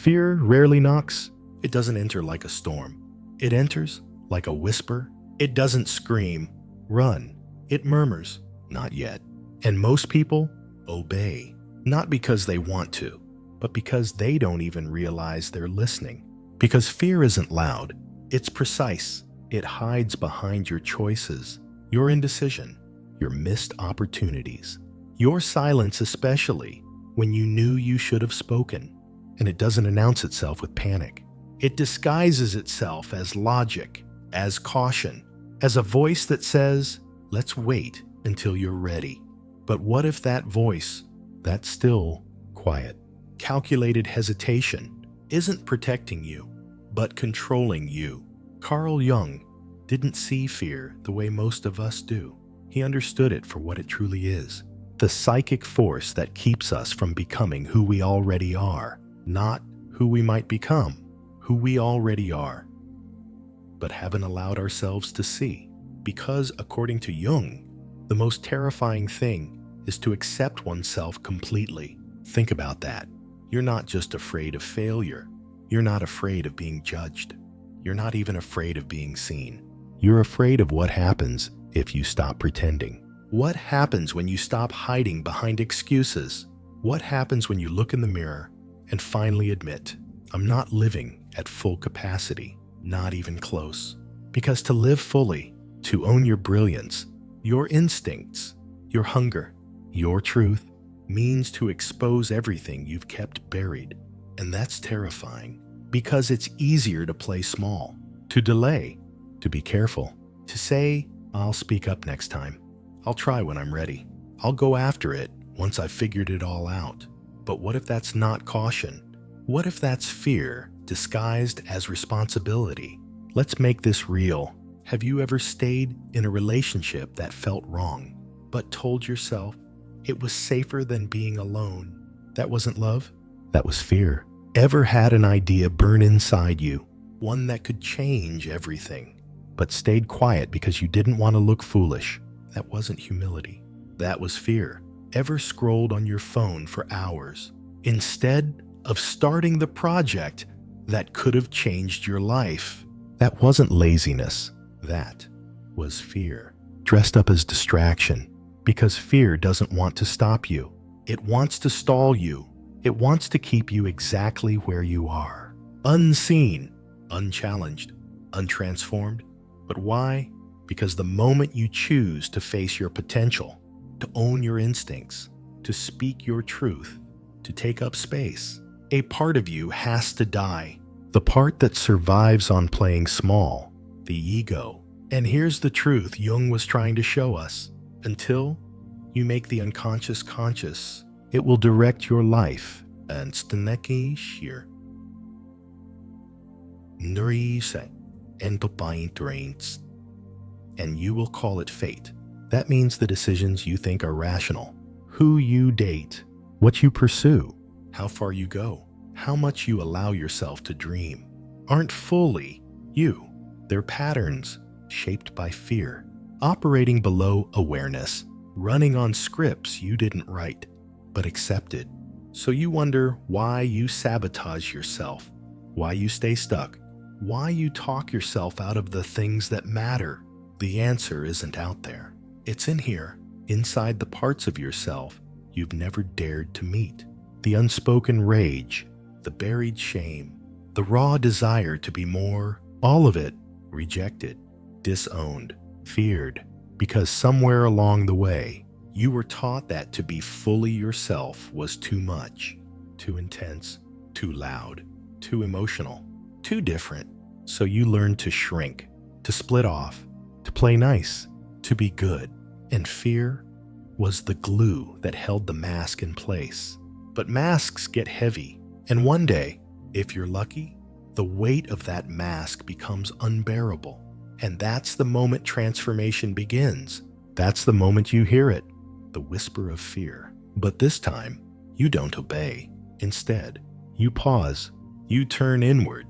Fear rarely knocks. It doesn't enter like a storm. It enters like a whisper. It doesn't scream, run. It murmurs, not yet. And most people obey, not because they want to, but because they don't even realize they're listening. Because fear isn't loud, it's precise. It hides behind your choices, your indecision, your missed opportunities, your silence, especially when you knew you should have spoken. And it doesn't announce itself with panic. It disguises itself as logic, as caution, as a voice that says, let's wait until you're ready. But what if that voice, that still, quiet, calculated hesitation, isn't protecting you, but controlling you? Carl Jung didn't see fear the way most of us do. He understood it for what it truly is. The psychic force that keeps us from becoming who we already are. Not who we might become, who we already are, but haven't allowed ourselves to see. Because, according to Jung, the most terrifying thing is to accept oneself completely. Think about that. You're not just afraid of failure. You're not afraid of being judged. You're not even afraid of being seen. You're afraid of what happens if you stop pretending. What happens when you stop hiding behind excuses? What happens when you look in the mirror and finally admit, I'm not living at full capacity, not even close? Because to live fully, to own your brilliance, your instincts, your hunger, your truth, means to expose everything you've kept buried. And that's terrifying, because it's easier to play small, to delay, to be careful, to say, I'll speak up next time. I'll try when I'm ready. I'll go after it once I've figured it all out. But what if that's not caution? What if that's fear disguised as responsibility? Let's make this real. Have you ever stayed in a relationship that felt wrong, but told yourself it was safer than being alone? That wasn't love. That was fear. Ever had an idea burn inside you, one that could change everything, but stayed quiet because you didn't want to look foolish? That wasn't humility. That was fear. Ever scrolled on your phone for hours instead of starting the project that could have changed your life? That wasn't laziness. That was fear, dressed up as distraction. Because fear doesn't want to stop you. It wants to stall you. It wants to keep you exactly where you are, unseen, unchallenged, untransformed. But why? Because the moment you choose to face your potential, to own your instincts, to speak your truth, to take up space, a part of you has to die. The part that survives on playing small, the ego. And here's the truth Jung was trying to show us. Until you make the unconscious conscious, it will direct your life. And steneki shir. Nurise and drains. And you will call it fate. That means the decisions you think are rational, who you date, what you pursue, how far you go, how much you allow yourself to dream, aren't fully you. They're patterns shaped by fear, operating below awareness, running on scripts you didn't write, but accepted. So you wonder why you sabotage yourself, why you stay stuck, why you talk yourself out of the things that matter. The answer isn't out there. It's in here, inside the parts of yourself you've never dared to meet. The unspoken rage, the buried shame, the raw desire to be more, all of it rejected, disowned, feared, because somewhere along the way, you were taught that to be fully yourself was too much, too intense, too loud, too emotional, too different. So you learned to shrink, to split off, to play nice, to be good. And fear was the glue that held the mask in place. But masks get heavy, and one day, if you're lucky, the weight of that mask becomes unbearable. And that's the moment transformation begins. That's the moment you hear it, the whisper of fear. But this time, you don't obey. Instead, you pause, you turn inward,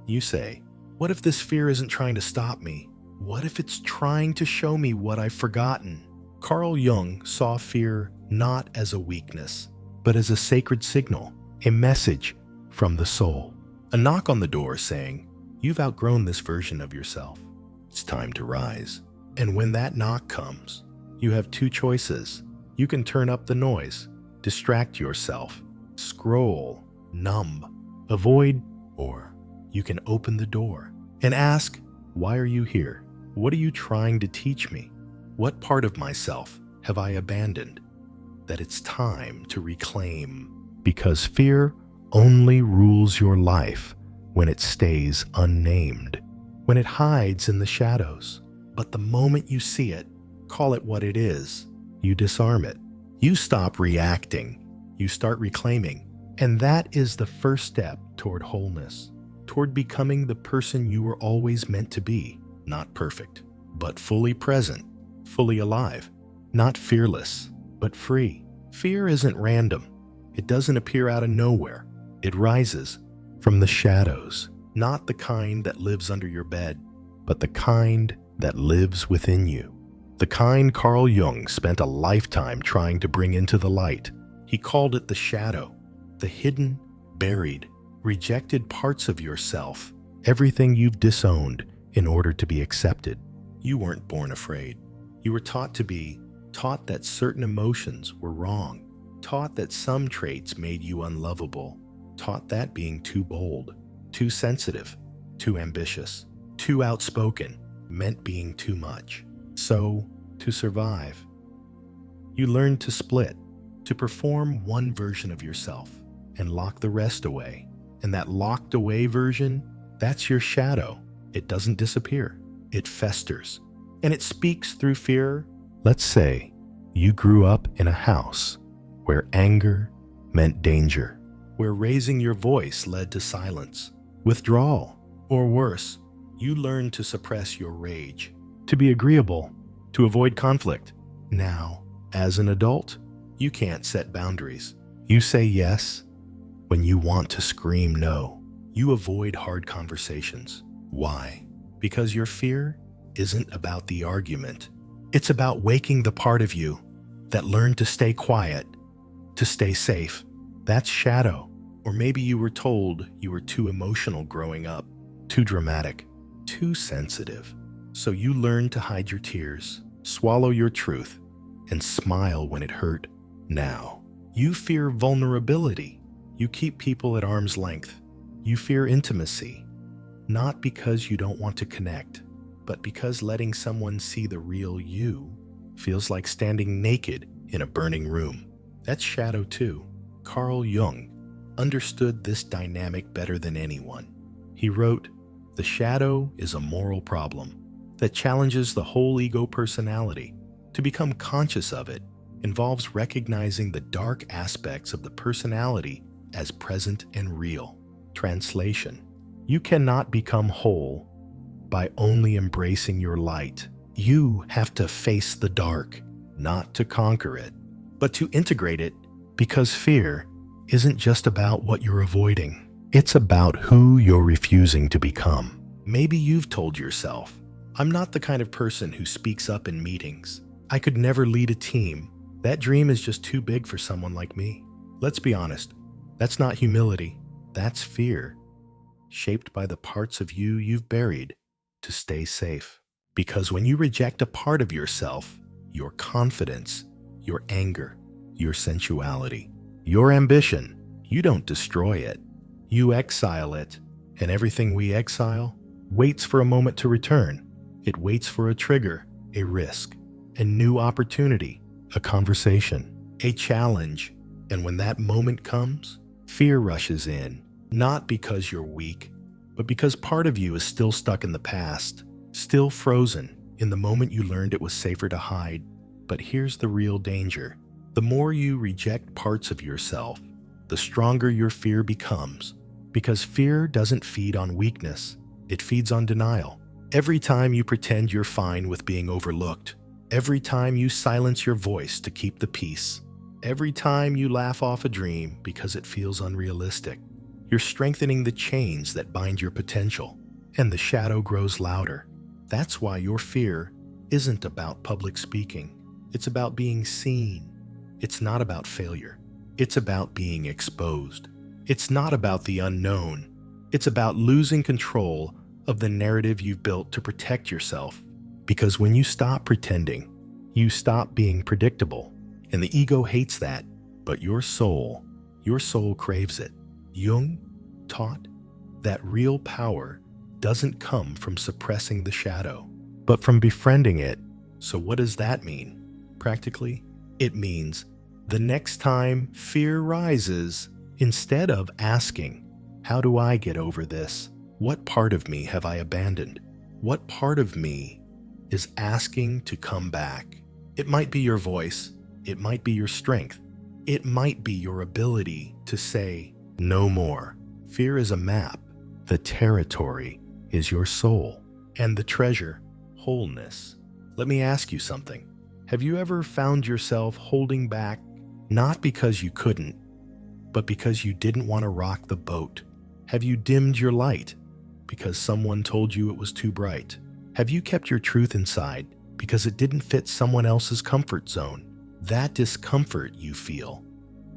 you say, what if this fear isn't trying to stop me? What if it's trying to show me what I've forgotten? Carl Jung saw fear not as a weakness, but as a sacred signal, a message from the soul. A knock on the door saying, "You've outgrown this version of yourself. It's time to rise." And when that knock comes, you have two choices. You can turn up the noise, distract yourself, scroll, numb, avoid, or you can open the door and ask, "Why are you here? What are you trying to teach me? What part of myself have I abandoned?" That it's time to reclaim. Because fear only rules your life when it stays unnamed, when it hides in the shadows. But the moment you see it, call it what it is, you disarm it. You stop reacting, you start reclaiming. And that is the first step toward wholeness, toward becoming the person you were always meant to be. Not perfect, but fully present, fully alive. Not fearless, but free. Fear isn't random. It doesn't appear out of nowhere. It rises from the shadows, not the kind that lives under your bed, but the kind that lives within you. The kind Carl Jung spent a lifetime trying to bring into the light. He called it the shadow, the hidden, buried, rejected parts of yourself, everything you've disowned in order to be accepted. You weren't born afraid. You were taught to be, taught that certain emotions were wrong, taught that some traits made you unlovable, taught that being too bold, too sensitive, too ambitious, too outspoken meant being too much. So, to survive, you learned to split, to perform one version of yourself and lock the rest away. And that locked away version, that's your shadow. It doesn't disappear. It festers. And it speaks through fear. Let's say you grew up in a house where anger meant danger, where raising your voice led to silence, withdrawal, or worse, you learned to suppress your rage, to be agreeable, to avoid conflict. Now, as an adult, you can't set boundaries. You say yes when you want to scream no. You avoid hard conversations. Why? Because your fear isn't about the argument. It's about waking the part of you that learned to stay quiet, to stay safe. That's shadow. Or maybe you were told you were too emotional growing up, too dramatic, too sensitive. So you learned to hide your tears, swallow your truth, and smile when it hurt. Now, you fear vulnerability. You keep people at arm's length. You fear intimacy, not because you don't want to connect, but because letting someone see the real you feels like standing naked in a burning room. That's shadow too. Carl Jung understood this dynamic better than anyone. He wrote, "The shadow is a moral problem that challenges the whole ego personality. To become conscious of it involves recognizing the dark aspects of the personality as present and real." Translation: you cannot become whole by only embracing your light. You have to face the dark, not to conquer it, but to integrate it, because fear isn't just about what you're avoiding. It's about who you're refusing to become. Maybe you've told yourself, "I'm not the kind of person who speaks up in meetings. I could never lead a team. That dream is just too big for someone like me." Let's be honest, that's not humility, that's fear, shaped by the parts of you you've buried to stay safe. Because when you reject a part of yourself, your confidence, your anger, your sensuality, your ambition, you don't destroy it. You exile it, and everything we exile waits for a moment to return. It waits for a trigger, a risk, a new opportunity, a conversation, a challenge. And when that moment comes, fear rushes in, not because you're weak, but because part of you is still stuck in the past, still frozen in the moment you learned it was safer to hide. But here's the real danger. The more you reject parts of yourself, the stronger your fear becomes. Because fear doesn't feed on weakness, it feeds on denial. Every time you pretend you're fine with being overlooked, every time you silence your voice to keep the peace, every time you laugh off a dream because it feels unrealistic, you're strengthening the chains that bind your potential, and the shadow grows louder. That's why your fear isn't about public speaking. It's about being seen. It's not about failure. It's about being exposed. It's not about the unknown. It's about losing control of the narrative you've built to protect yourself. Because when you stop pretending, you stop being predictable. And the ego hates that, but your soul craves it. Jung taught that real power doesn't come from suppressing the shadow, but from befriending it. So what does that mean? Practically, it means the next time fear rises, instead of asking, how do I get over this? What part of me have I abandoned? What part of me is asking to come back? It might be your voice. It might be your strength. It might be your ability to say, no more. Fear is a map. The territory is your soul. And the treasure, wholeness. Let me ask you something. Have you ever found yourself holding back, not because you couldn't, but because you didn't want to rock the boat? Have you dimmed your light because someone told you it was too bright? Have you kept your truth inside because it didn't fit someone else's comfort zone? That discomfort you feel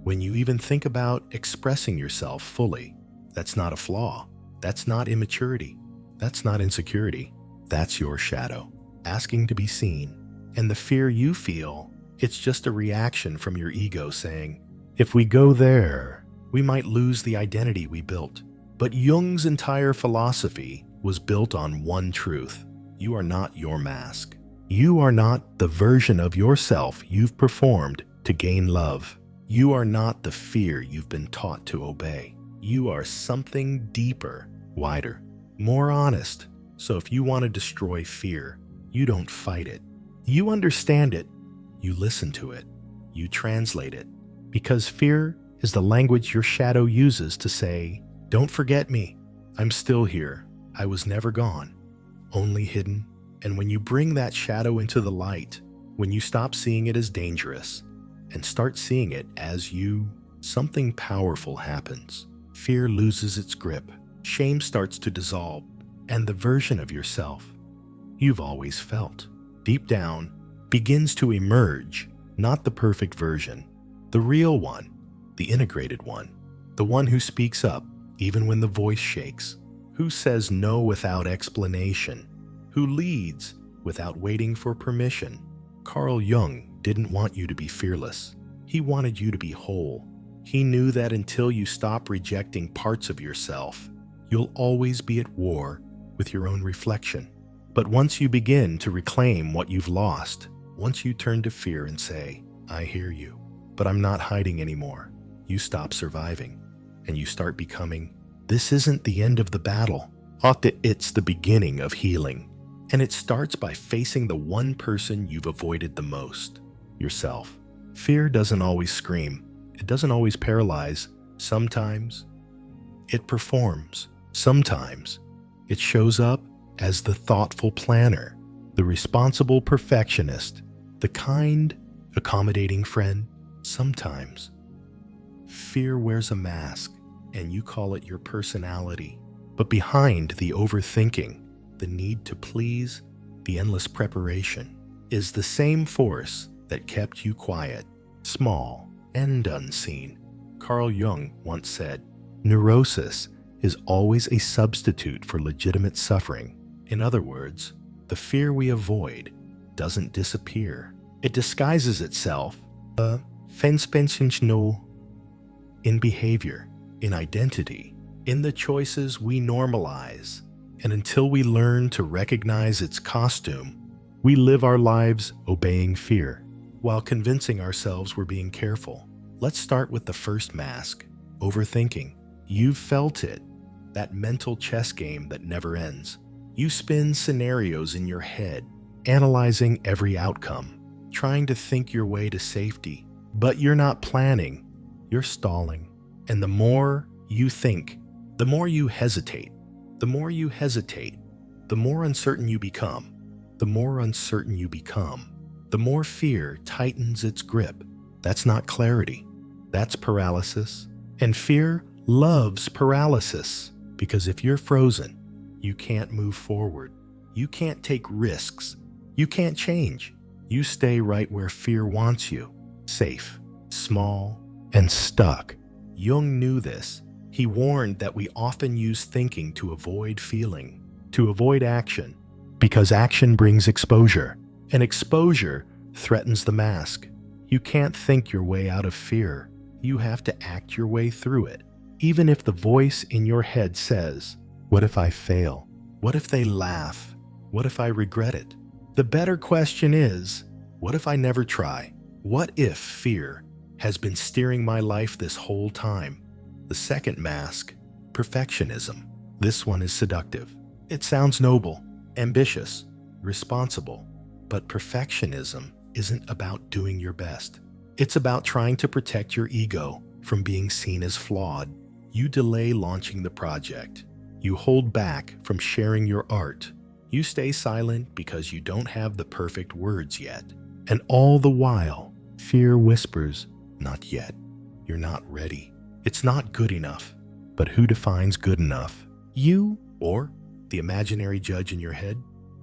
when you even think about expressing yourself fully, that's not a flaw. That's not immaturity. That's not insecurity. That's your shadow, asking to be seen. And the fear you feel, it's just a reaction from your ego saying, if we go there, we might lose the identity we built. But Jung's entire philosophy was built on one truth. You are not your mask. You are not the version of yourself you've performed to gain love. You are not the fear you've been taught to obey. You are something deeper, wider, more honest. So if you want to destroy fear, you don't fight it. You understand it. You listen to it. You translate it. Because fear is the language your shadow uses to say, don't forget me. I'm still here. I was never gone, only hidden. And when you bring that shadow into the light, when you stop seeing it as dangerous and start seeing it as you, something powerful happens. Fear loses its grip. Shame starts to dissolve. And the version of yourself you've always felt, deep down, begins to emerge. Not the perfect version, the real one, the integrated one, the one who speaks up even when the voice shakes, who says no without explanation, who leads without waiting for permission. Carl Jung didn't want you to be fearless. He wanted you to be whole. He knew that until you stop rejecting parts of yourself, you'll always be at war with your own reflection. But once you begin to reclaim what you've lost, once you turn to fear and say, I hear you, but I'm not hiding anymore, you stop surviving and you start becoming. This isn't the end of the battle. It's the beginning of healing. And it starts by facing the one person you've avoided the most, yourself. Fear doesn't always scream. It doesn't always paralyze. Sometimes it performs. Sometimes it shows up as the thoughtful planner, the responsible perfectionist, the kind, accommodating friend. Sometimes fear wears a mask and you call it your personality. But behind the overthinking, the need to please, the endless preparation, is the same force that kept you quiet, small, and unseen. Carl Jung once said, neurosis is always a substitute for legitimate suffering. In other words, the fear we avoid doesn't disappear. It disguises itself in behavior, in identity, in the choices we normalize. And until we learn to recognize its costume, we live our lives obeying fear, while convincing ourselves we're being careful. Let's start with the first mask, overthinking. You've felt it, that mental chess game that never ends. You spin scenarios in your head, analyzing every outcome, trying to think your way to safety. But you're not planning, you're stalling. And the more you think, the more you hesitate. The more you hesitate, the more uncertain you become. The more uncertain you become, the more fear tightens its grip. That's not clarity. That's paralysis. And fear loves paralysis, because if you're frozen, you can't move forward. You can't take risks. You can't change. You stay right where fear wants you, safe, small, and stuck. Jung knew this, He warned that we often use thinking to avoid feeling, to avoid action, because action brings exposure, and exposure threatens the mask. You can't think your way out of fear. You have to act your way through it. Even if the voice in your head says, "What if I fail? What if they laugh? What if I regret it?" The better question is, what if I never try? What if fear has been steering my life this whole time? The second mask, perfectionism. This one is seductive. It sounds noble, ambitious, responsible, but perfectionism isn't about doing your best. It's about trying to protect your ego from being seen as flawed. You delay launching the project. You hold back from sharing your art. You stay silent because you don't have the perfect words yet. And all the while, fear whispers, "Not yet. You're not ready. It's not good enough." But who defines good enough? You or the imaginary judge in your head?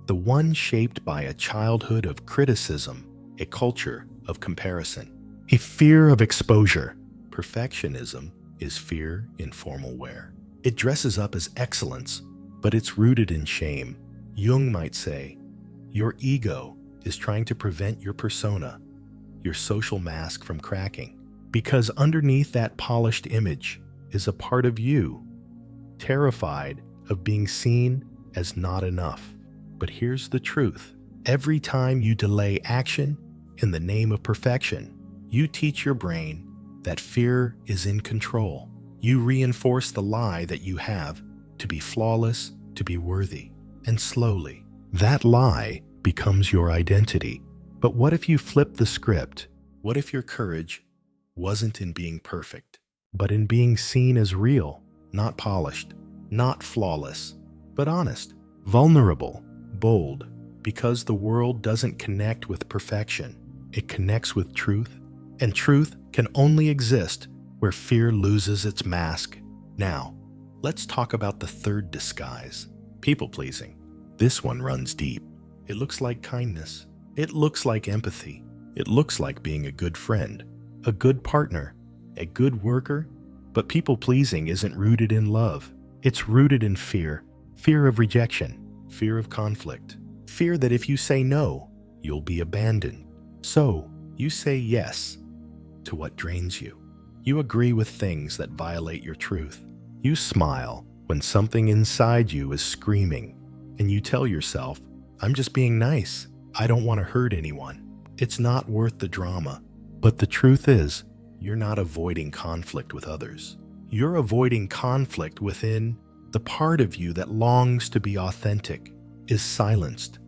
The one shaped by a childhood of criticism, a culture of comparison, a fear of exposure. Perfectionism is fear in formal wear. It dresses up as excellence, but it's rooted in shame. Jung might say, your ego is trying to prevent your persona, your social mask from cracking, because underneath that polished image is a part of you, terrified of being seen as not enough. But here's the truth. Every time you delay action in the name of perfection, you teach your brain that fear is in control. You reinforce the lie that you have to be flawless, to be worthy. And slowly, that lie becomes your identity. But what if you flip the script? What if your courage wasn't in being perfect, but in being seen as real, not polished, not flawless, but honest, vulnerable, bold? Because the world doesn't connect with perfection. It connects with truth, and truth can only exist where fear loses its mask. Now, let's talk about the third disguise, people-pleasing. This one runs deep. It looks like kindness. It looks like empathy. It looks like being a good friend, a good partner, a good worker. But people-pleasing isn't rooted in love. It's rooted in fear. Fear of rejection, fear of conflict, fear that if you say no, you'll be abandoned. So, you say yes to what drains you. You agree with things that violate your truth. You smile when something inside you is screaming, and you tell yourself, "I'm just being nice. I don't want to hurt anyone. It's not worth the drama." But the truth is, you're not avoiding conflict with others. You're avoiding conflict within. The part of you that longs to be authentic is silenced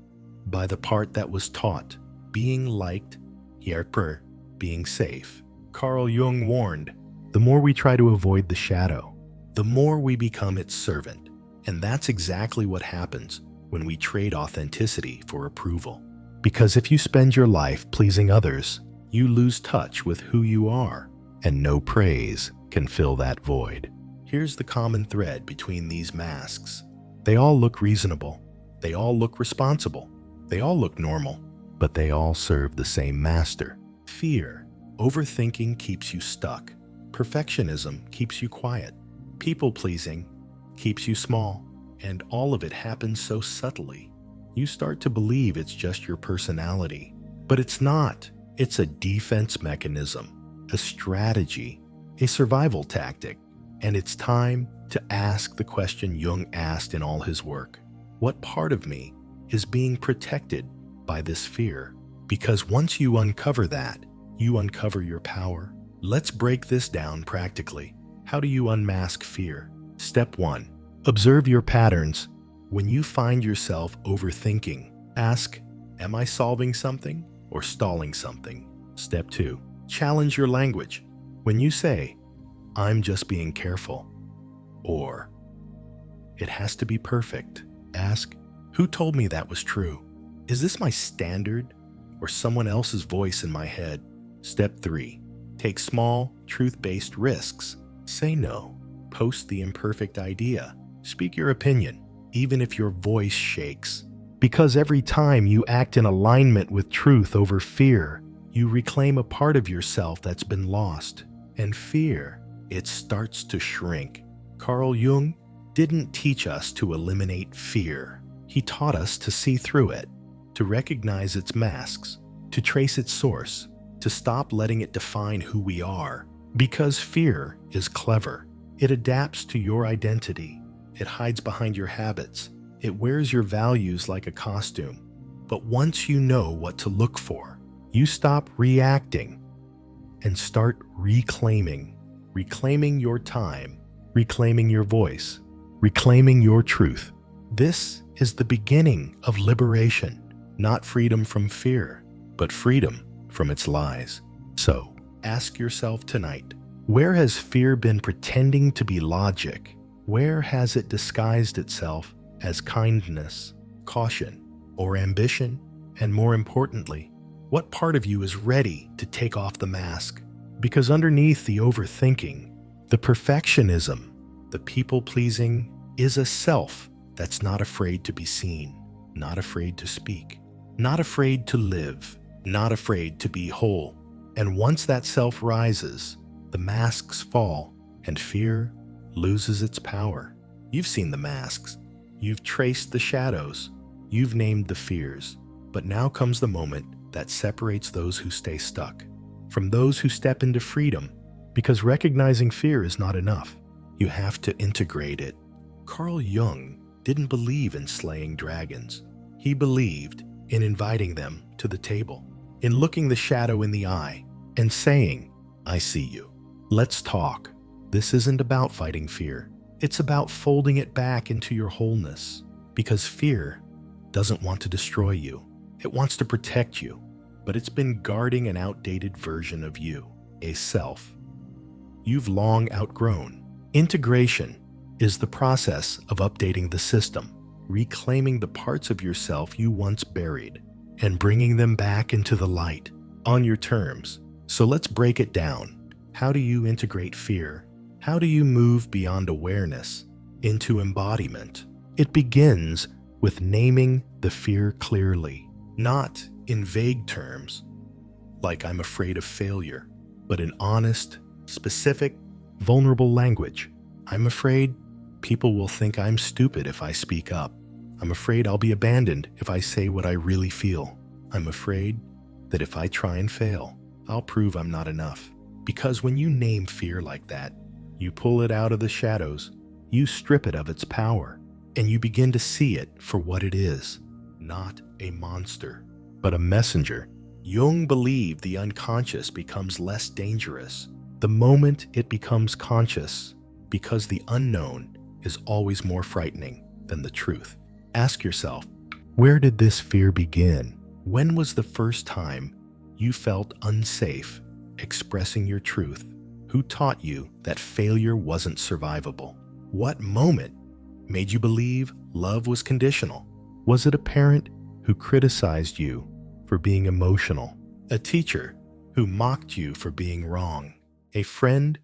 by the part that was taught, being liked, hjälper, being safe. Carl Jung warned, the more we try to avoid the shadow, the more we become its servant. And that's exactly what happens when we trade authenticity for approval. Because if you spend your life pleasing others, you lose touch with who you are, and no praise can fill that void. Here's the common thread between these masks. They all look reasonable. They all look responsible. They all look normal. But they all serve the same master. Fear. Overthinking keeps you stuck. Perfectionism keeps you quiet. People-pleasing keeps you small. And all of it happens so subtly. You start to believe it's just your personality. But it's not. It's a defense mechanism, a strategy, a survival tactic. And it's time to ask the question Jung asked in all his work. What part of me is being protected by this fear? Because once you uncover that, you uncover your power. Let's break this down practically. How do you unmask fear? Step 1. Observe your patterns. When you find yourself overthinking, ask, am I solving something or stalling something? Step 2. Challenge your language. When you say, I'm just being careful, or it has to be perfect, ask, who told me that was true? Is this my standard or someone else's voice in my head? Step 3. Take small, truth-based risks. Say no. Post the imperfect idea. Speak your opinion, even if your voice shakes. Because every time you act in alignment with truth over fear, you reclaim a part of yourself that's been lost. And fear, it starts to shrink. Carl Jung didn't teach us to eliminate fear. He taught us to see through it, to recognize its masks, to trace its source, to stop letting it define who we are. Because fear is clever. It adapts to your identity. It hides behind your habits. It wears your values like a costume. But once you know what to look for, you stop reacting and start reclaiming your time, reclaiming your voice, reclaiming your truth. This is the beginning of liberation, not freedom from fear, but freedom from its lies. So, ask yourself tonight, where has fear been pretending to be logic? Where has it disguised itself as kindness, caution, or ambition? And more importantly, what part of you is ready to take off the mask? Because underneath the overthinking, the perfectionism, the people-pleasing, is a self that's not afraid to be seen, not afraid to speak, not afraid to live, not afraid to be whole. And once that self rises, the masks fall and fear loses its power. You've seen the masks. You've traced the shadows. You've named the fears. But now comes the moment that separates those who stay stuck from those who step into freedom, because recognizing fear is not enough. You have to integrate it. Carl Jung didn't believe in slaying dragons. He believed in inviting them to the table, in looking the shadow in the eye and saying, "I see you. Let's talk." This isn't about fighting fear. It's about folding it back into your wholeness, because fear doesn't want to destroy you. It wants to protect you, but it's been guarding an outdated version of you, a self you've long outgrown. Integration is the process of updating the system, reclaiming the parts of yourself you once buried, and bringing them back into the light on your terms. So let's break it down. How do you integrate fear? How do you move beyond awareness into embodiment? It begins with naming the fear clearly, not in vague terms, like "I'm afraid of failure," but in honest, specific, vulnerable language. "I'm afraid people will think I'm stupid if I speak up. I'm afraid I'll be abandoned if I say what I really feel. I'm afraid that if I try and fail, I'll prove I'm not enough." Because when you name fear like that, you pull it out of the shadows, you strip it of its power, and you begin to see it for what it is, not a monster, but a messenger. Jung believed the unconscious becomes less dangerous the moment it becomes conscious, because the unknown is always more frightening than the truth. Ask yourself, where did this fear begin? When was the first time you felt unsafe expressing your truth? Who taught you that failure wasn't survivable? What moment made you believe love was conditional? Was it a parent who criticized you for being emotional? A teacher who mocked you for being wrong? A friend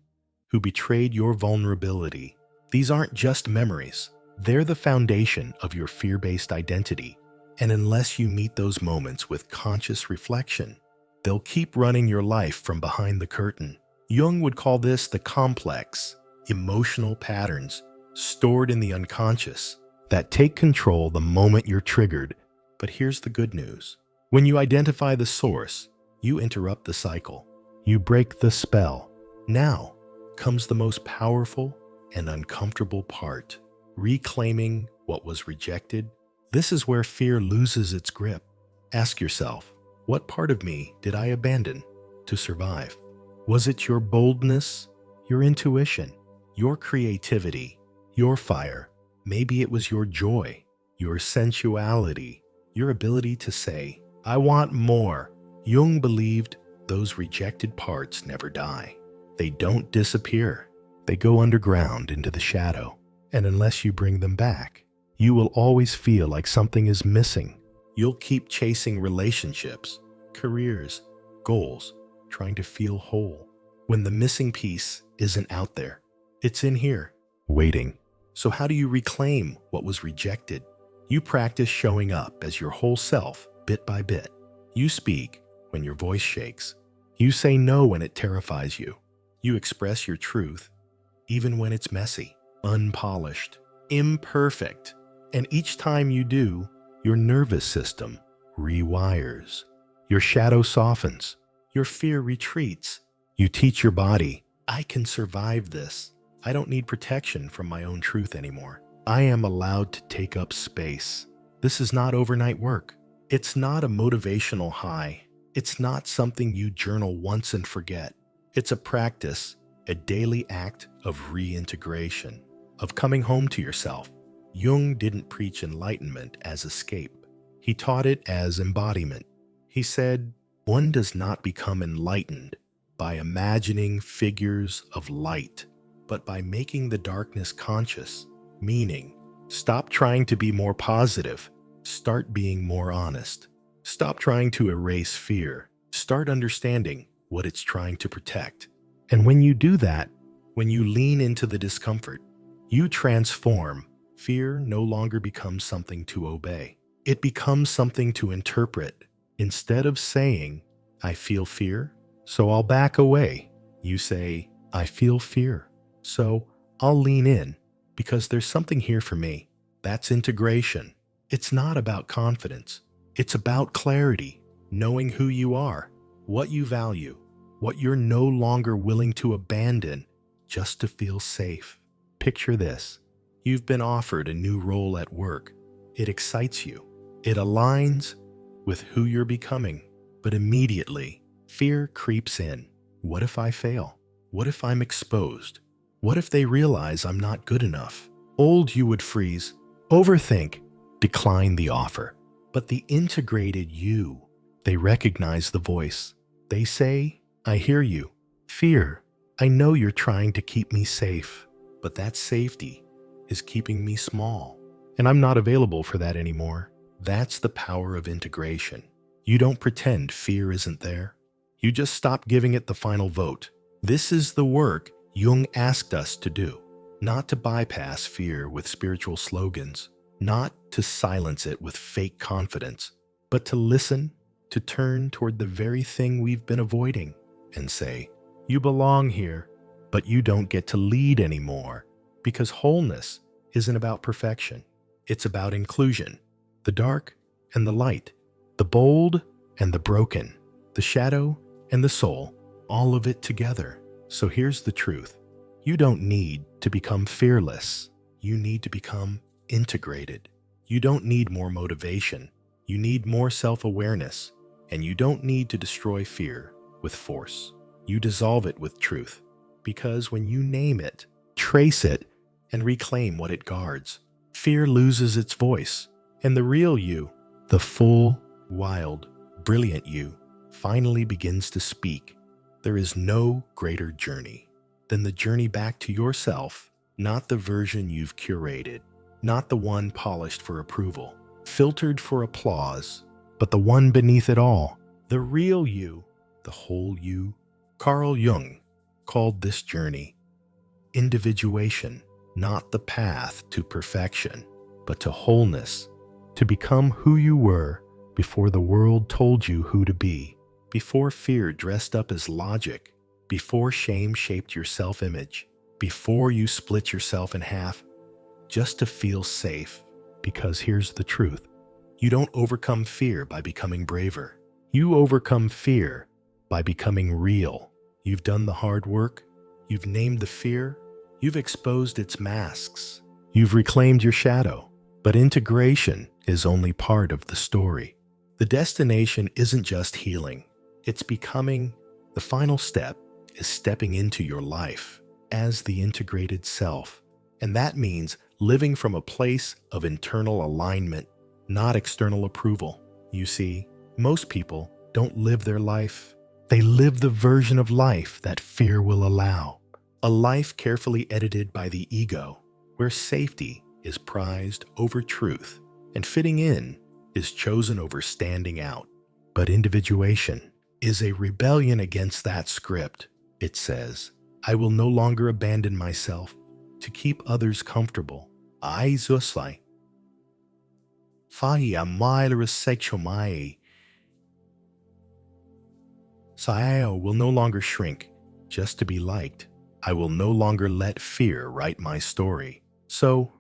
who betrayed your vulnerability? These aren't just memories. They're the foundation of your fear-based identity. And unless you meet those moments with conscious reflection, they'll keep running your life from behind the curtain. Jung would call this the complex, emotional patterns stored in the unconscious that take control the moment you're triggered. But here's the good news. When you identify the source, you interrupt the cycle. You break the spell. Now comes the most powerful and uncomfortable part, reclaiming what was rejected. This is where fear loses its grip. Ask yourself, what part of me did I abandon to survive? Was it your boldness, your intuition, your creativity, your fire? Maybe it was your joy, your sensuality, your ability to say, "I want more." Jung believed those rejected parts never die. They don't disappear. They go underground into the shadow. And unless you bring them back, you will always feel like something is missing. You'll keep chasing relationships, careers, goals, trying to feel whole, when the missing piece isn't out there. It's in here, waiting. So how do you reclaim what was rejected? You practice showing up as your whole self, bit by bit. You speak when your voice shakes. You say no when it terrifies you. You express your truth, even when it's messy. unpolished, imperfect. And each time you do, your nervous system rewires. Your shadow softens. Your fear retreats. You teach your body, I can survive this. I don't need protection from my own truth anymore. I am allowed to take up space. This is not overnight work. It's not a motivational high. It's not something you journal once and forget. It's a practice, a daily act of reintegration, of coming home to yourself. Jung didn't preach enlightenment as escape. He taught it as embodiment. He said, one does not become enlightened by imagining figures of light, but by making the darkness conscious, meaning, stop trying to be more positive, start being more honest. Stop trying to erase fear, start understanding what it's trying to protect. And when you do that, when you lean into the discomfort, you transform. Fear no longer becomes something to obey. It becomes something to interpret. Instead of saying, I feel fear, so I'll back away, you say, I feel fear, so I'll lean in because there's something here for me. That's integration. It's not about confidence. It's about clarity, knowing who you are, what you value, what you're no longer willing to abandon just to feel safe. Picture this. You've been offered a new role at work. It excites you. It aligns with who you're becoming. But immediately, fear creeps in. What if I fail? What if I'm exposed? What if they realize I'm not good enough? Old you would freeze, overthink, decline the offer. But the integrated you, they recognize the voice. They say, I hear you. Fear, I know you're trying to keep me safe, but that safety is keeping me small, and I'm not available for that anymore. That's the power of integration. You don't pretend fear isn't there. You just stop giving it the final vote. This is the work Jung asked us to do, not to bypass fear with spiritual slogans, not to silence it with fake confidence, but to listen, to turn toward the very thing we've been avoiding and say, you belong here, but you don't get to lead anymore, because wholeness isn't about perfection. It's about inclusion, the dark and the light, the bold and the broken, the shadow and the soul, all of it together. So here's the truth. You don't need to become fearless. You need to become integrated. You don't need more motivation. You need more self-awareness. And you don't need to destroy fear with force. You dissolve it with truth. Because when you name it, trace it, and reclaim what it guards, fear loses its voice. And the real you, the full, wild, brilliant you, finally begins to speak. There is no greater journey than the journey back to yourself, not the version you've curated, not the one polished for approval, filtered for applause, but the one beneath it all, the real you, the whole you. Carl Jung called this journey individuation, not the path to perfection, but to wholeness, to become who you were before the world told you who to be, before fear dressed up as logic, before shame shaped your self-image, before you split yourself in half just to feel safe. Because here's the truth. You don't overcome fear by becoming braver. You overcome fear by becoming real. You've done the hard work. You've named the fear. You've exposed its masks. You've reclaimed your shadow. But integration is only part of the story. The destination isn't just healing. It's becoming. The final step is stepping into your life as the integrated self. And that means living from a place of internal alignment, not external approval. You see, most people don't live their life. They live the version of life that fear will allow. A life carefully edited by the ego, where safety is prized over truth, and fitting in is chosen over standing out. But individuation is a rebellion against that script. It says, I will no longer abandon myself to keep others comfortable. I Zuslai. Faya Myler Sexomai. Saio will no longer shrink just to be liked. I will no longer let fear write my story. So,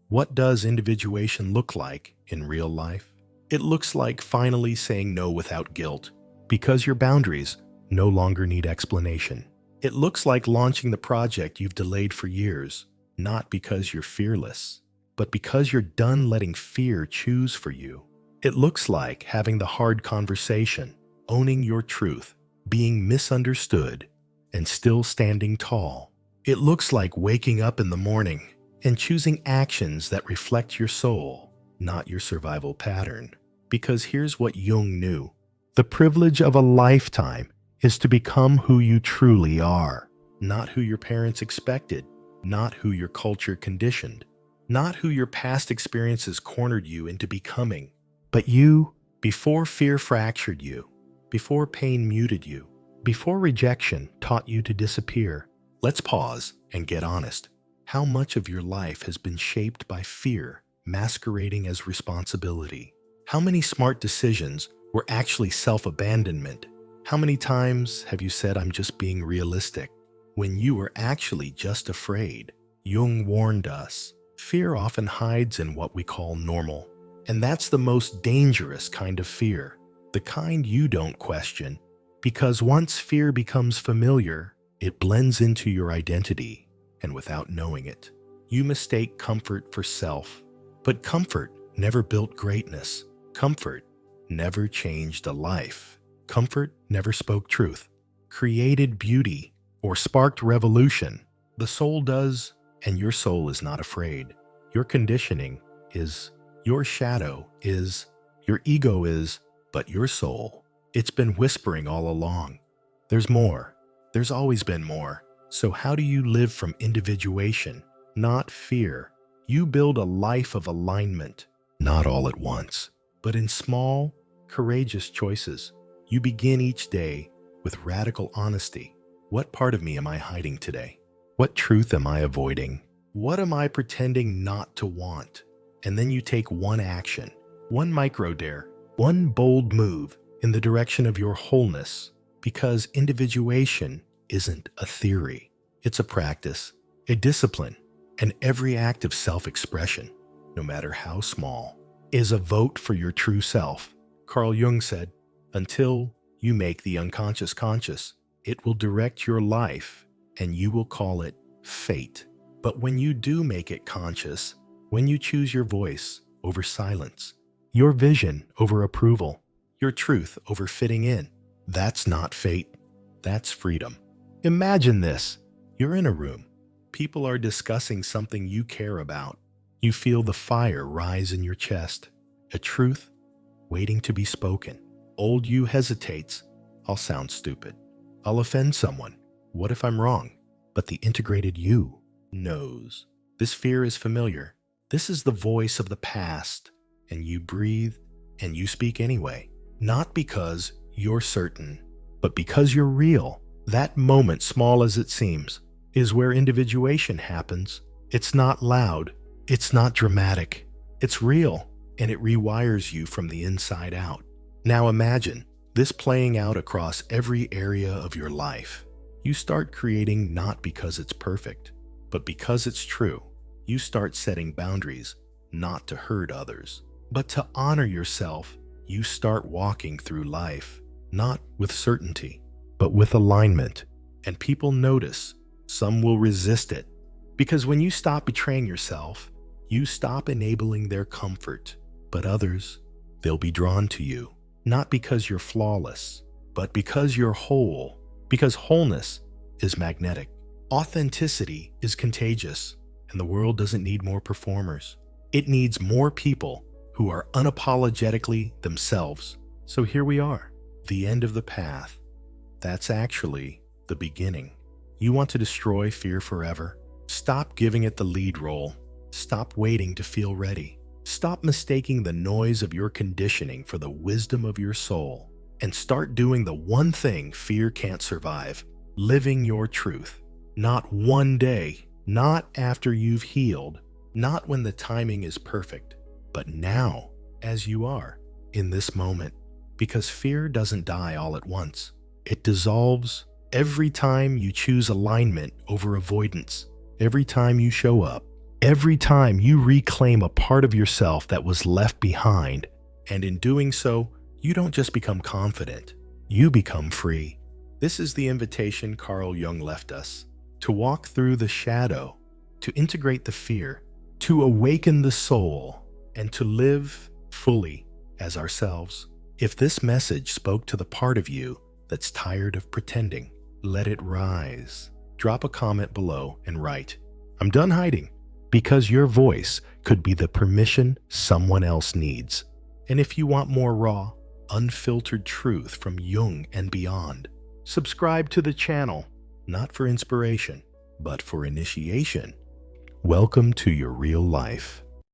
what does individuation look like in real life? It looks like finally saying no without guilt, because your boundaries no longer need explanation. It looks like launching the project you've delayed for years, not because you're fearless, but because you're done letting fear choose for you. It looks like having the hard conversation, owning your truth, being misunderstood, and still standing tall. It looks like waking up in the morning and choosing actions that reflect your soul, not your survival pattern. Because here's what Jung knew. The privilege of a lifetime is to become who you truly are, not who your parents expected, not who your culture conditioned, not who your past experiences cornered you into becoming, but you, before fear fractured you, before pain muted you, before rejection taught you to disappear. Let's pause and get honest. How much of your life has been shaped by fear masquerading as responsibility? How many smart decisions were actually self-abandonment? How many times have you said, "I'm just being realistic," when you were actually just afraid? Jung warned us, fear often hides in what we call normal. And that's the most dangerous kind of fear, the kind you don't question, because once fear becomes familiar, it blends into your identity, and without knowing it, you mistake comfort for self. But comfort never built greatness. Comfort never changed a life. Comfort never spoke truth, created beauty, or sparked revolution. The soul does, and your soul is not afraid. Your conditioning is, your shadow is, your ego is, but your soul, it's been whispering all along. There's more. There's always been more. So how do you live from individuation, not fear? You build a life of alignment, not all at once, but in small, courageous choices. You begin each day with radical honesty. What part of me am I hiding today? What truth am I avoiding? What am I pretending not to want? And then you take one action, one micro dare, one bold move in the direction of your wholeness, because individuation isn't a theory. It's a practice, a discipline, and every act of self-expression, no matter how small, is a vote for your true self. Carl Jung said, "Until you make the unconscious conscious, it will direct your life, and you will call it fate. But when you do make it conscious, when you choose your voice over silence, your vision over approval, your truth over fitting in, that's not fate, that's freedom." Imagine this. You're in a room. People are discussing something you care about. You feel the fire rise in your chest, a truth waiting to be spoken. Old you hesitates. I'll sound stupid. I'll offend someone. What if I'm wrong? But the integrated you knows. This fear is familiar. This is the voice of the past, and you breathe and you speak anyway. Not because you're certain, but because you're real. That moment, small as it seems, is where individuation happens. It's not loud. It's not dramatic. It's real, and it rewires you from the inside out. Now imagine this playing out across every area of your life. You start creating not because it's perfect, but because it's true. You start setting boundaries, not to hurt others, but to honor yourself. You start walking through life, not with certainty, but with alignment. And people notice. Some will resist it. Because when you stop betraying yourself, you stop enabling their comfort. But others, they'll be drawn to you, not because you're flawless, but because you're whole. Because wholeness is magnetic. Authenticity is contagious, and the world doesn't need more performers. It needs more people who are unapologetically themselves. So here we are, the end of the path. That's actually the beginning. You want to destroy fear forever? Stop giving it the lead role. Stop waiting to feel ready. Stop mistaking the noise of your conditioning for the wisdom of your soul, and start doing the one thing fear can't survive: living your truth. Not one day, not after you've healed, not when the timing is perfect, but now, as you are, in this moment. Because fear doesn't die all at once. It dissolves Every time you choose alignment over avoidance, every time you show up, every time you reclaim a part of yourself that was left behind, and in doing so, you don't just become confident, you become free. This is the invitation Carl Jung left us: to walk through the shadow, to integrate the fear, to awaken the soul, and to live fully as ourselves. If this message spoke to the part of you that's tired of pretending, let it rise. Drop a comment below and write, "I'm done hiding," because your voice could be the permission someone else needs. And if you want more raw, unfiltered truth from Jung and beyond, subscribe to the channel, not for inspiration, but for initiation. Welcome to your real life.